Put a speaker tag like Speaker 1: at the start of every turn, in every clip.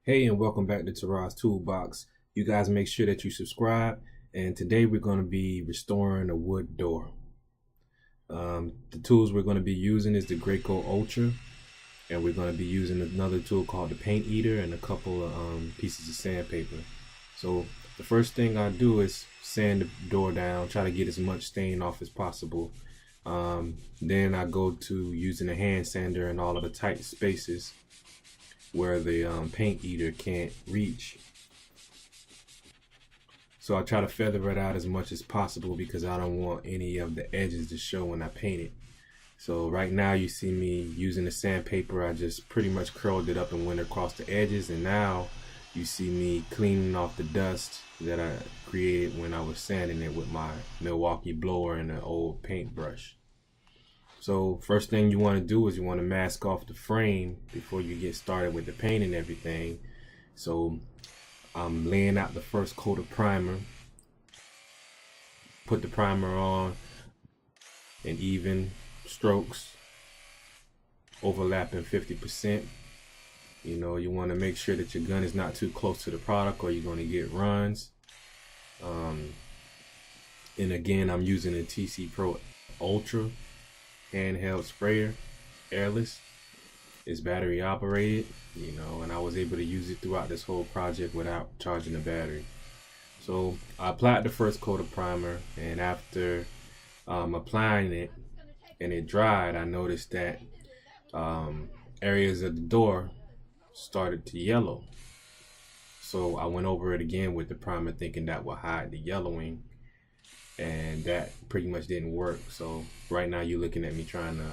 Speaker 1: Hey, and welcome back to Tara's Toolbox. You guys make sure that you subscribe, and today we're going to be restoring a wood door. The tools we're going to be using is the Graco Ultra, and we're going to be using another tool called the Paint Eater and a couple of pieces of sandpaper. So the first thing I do is sand the door down, try to get as much stain off as possible. Then I go to using a hand sander in all of the tight spaces where the paint eater can't reach. So I try to feather it out as much as possible because I don't want any of the edges to show when I paint it. So right now you see me using the sandpaper. I just pretty much curled it up and went across the edges, and now you see me cleaning off the dust that I created when I was sanding it with my Milwaukee blower and an old paintbrush. So first thing you want to do is you want to mask off the frame before you get started with the paint and everything. So I'm laying out the first coat of primer. Put the primer on in even strokes, overlapping 50%. You know, you want to make sure that your gun is not too close to the product or you're going to get runs. And again, I'm using a TC Pro Ultra handheld sprayer, airless. It's battery operated, you know, and I was able to use it throughout this whole project without charging the battery. So I applied the first coat of primer, and after applying it and it dried, I noticed that areas of the door started to yellow. So I went over it again with the primer thinking that would hide the yellowing, and that pretty much didn't work. So right now you're looking at me trying to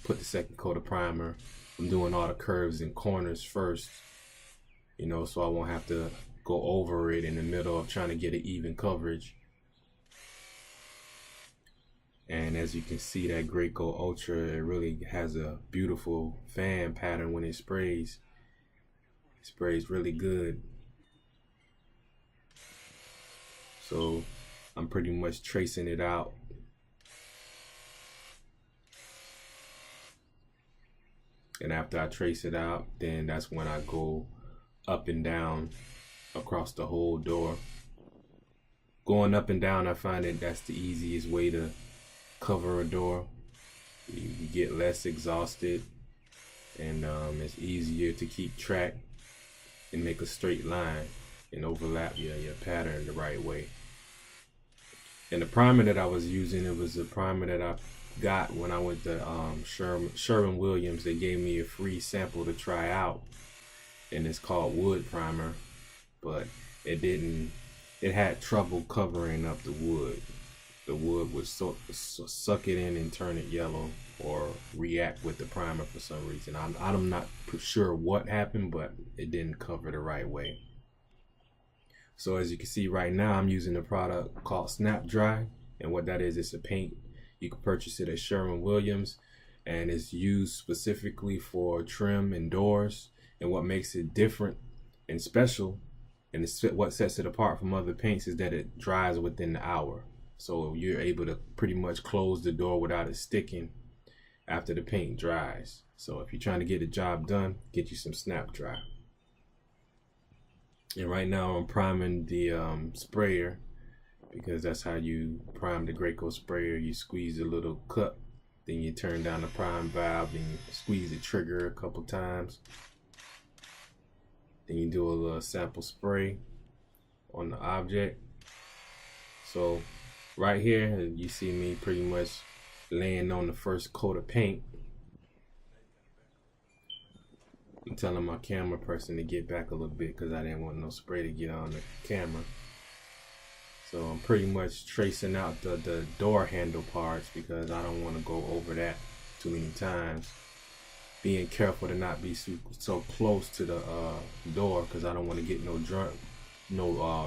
Speaker 1: put the second coat of primer. I'm doing all the curves and corners first, you know, so I won't have to go over it in the middle of trying to get an even coverage. And as you can see, that Graco Ultra, it really has a beautiful fan pattern when it sprays. It sprays really good. So I'm pretty much tracing it out. And after I trace it out, then that's when I go up and down across the whole door. Going up and down, I find that that's the easiest way to cover a door. You get less exhausted, and it's easier to keep track and make a straight line and overlap your pattern the right way. And the primer that I was using, it was a primer that I got when I went to Sherwin-Williams. They gave me a free sample to try out, and it's called wood primer, but it had trouble covering up the wood. The wood would suck it in and turn it yellow or react with the primer for some reason. I'm not sure what happened, but it didn't cover the right way. So as you can see right now, I'm using a product called Snap Dry, and what that is, it's a paint. You can purchase it at Sherwin-Williams, and it's used specifically for trim and doors. And what makes it different and special, and what sets it apart from other paints, is that it dries within the hour. So you're able to pretty much close the door without it sticking after the paint dries. So if you're trying to get the job done, get you some Snap Dry. And right now I'm priming the sprayer, because that's how you prime the Graco sprayer. You squeeze a little cup, then you turn down the prime valve, and you squeeze the trigger a couple times. Then you do a little sample spray on the object. So right here, you see me pretty much laying on the first coat of paint. I'm telling my camera person to get back a little bit because I didn't want no spray to get on the camera. So I'm pretty much tracing out the door handle parts because I don't want to go over that too many times. Being careful to not be so close to the door because I don't want to get no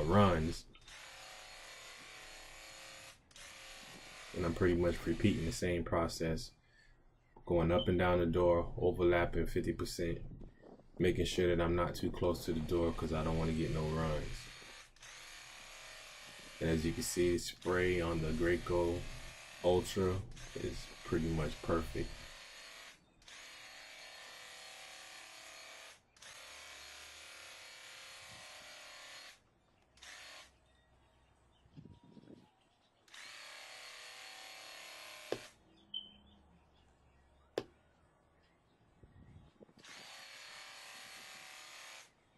Speaker 1: runs. And I'm pretty much repeating the same process, going up and down the door, overlapping 50%, making sure that I'm not too close to the door because I don't want to get no runs. And as you can see, the spray on the Graco Ultra is pretty much perfect.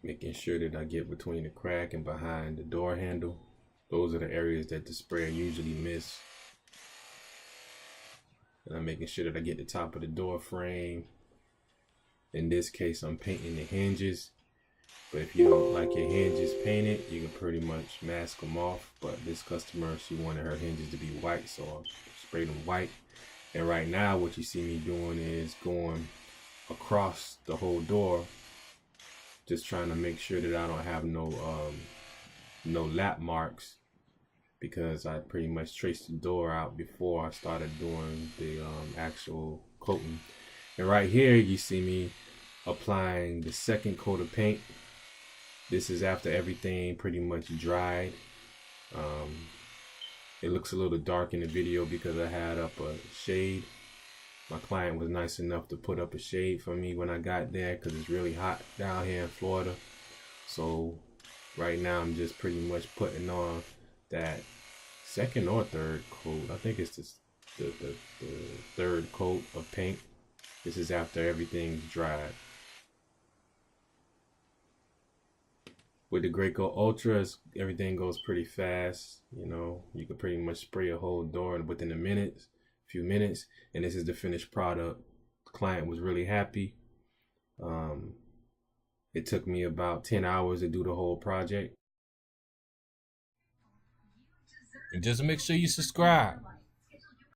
Speaker 1: making sure that I get between the crack and behind the door handle. Those are the areas that the sprayer usually miss. And I'm making sure that I get the top of the door frame. In this case, I'm painting the hinges. But if you don't like your hinges painted, you can pretty much mask them off. But this customer, she wanted her hinges to be white, so I sprayed them white. And right now, what you see me doing is going across the whole door, just trying to make sure that I don't have no lap marks, because I pretty much traced the door out before I started doing the actual coating. And right here, you see me applying the second coat of paint. This is after everything pretty much dried. It looks a little dark in the video because I had up a shade. My client was nice enough to put up a shade for me when I got there because it's really hot down here in Florida. So right now I'm just pretty much putting on that second or third coat. I think it's the third coat of paint. This is after everything's dried. With the Graco Ultras, everything goes pretty fast. You know, you can pretty much spray a whole door within a few minutes, and this is the finished product. The client was really happy. It took me about 10 hours to do the whole project. And just make sure you subscribe.